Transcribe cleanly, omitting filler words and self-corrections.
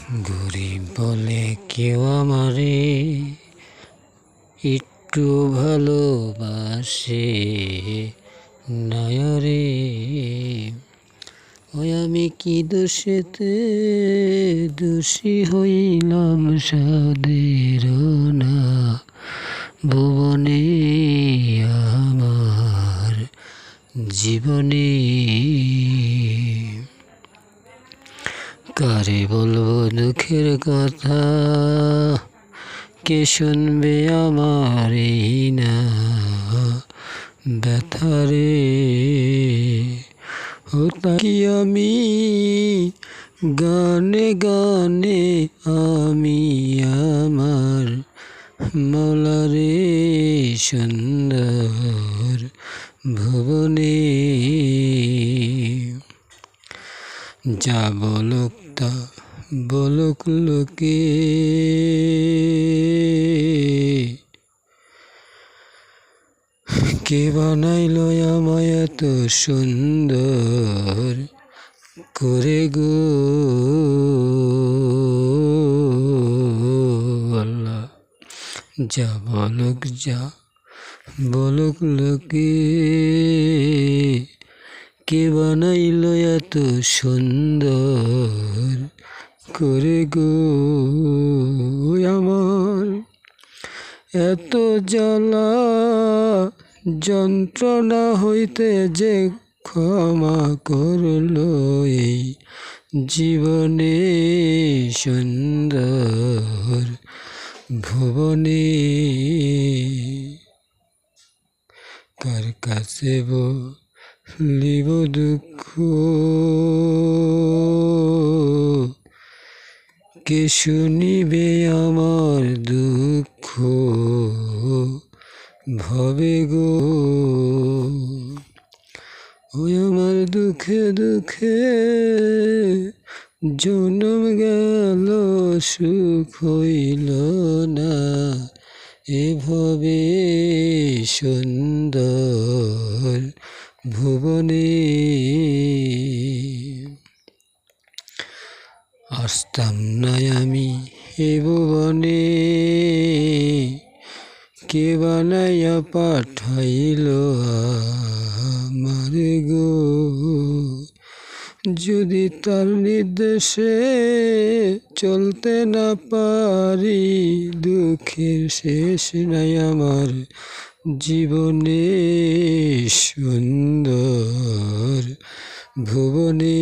গরিব বলে কেউ আমারে একটু ভালোবাসে নয়রে। ওই আমি কি দোষেতে দোষী হইলাম সাদের না ভুবনে আমার জীবনে। কারে বলবো দুঃখের কথা, কে শুনবে আমার এই না ব্যথারে। ও তাকি আমি গানে গানে আমি আমার মলারে সুন্দর ভুবনে। যা বলুক তা বলুক লোকে, কে বানাইল আমায় এত সুন্দর করে গো আল্লাহ। যা বলুক লোকে, কে বানাইল এত সুন্দর করে গো আমার। এত জ্বালা যন্ত্রণা হইতে যে ক্ষমা করলো এই জীবনে সুন্দর ভুবনে। কার কাছে বলিব দুঃখ, কে শুনিবে আমার দুঃখ ভবে গো। ওই আমার দুঃখে দুঃখে জনম গেল, সুখ হইল না এভাবে সুন্দর ভুবনে। আসতাম না আমি এ ভুবনে, কে বানাইয়া পাঠাইল আমার গো। যদি তার নির্দেশে চলতে না পারি, দুঃখের শেষ নাই আমার জীবনে সুন্দর ভুবনে।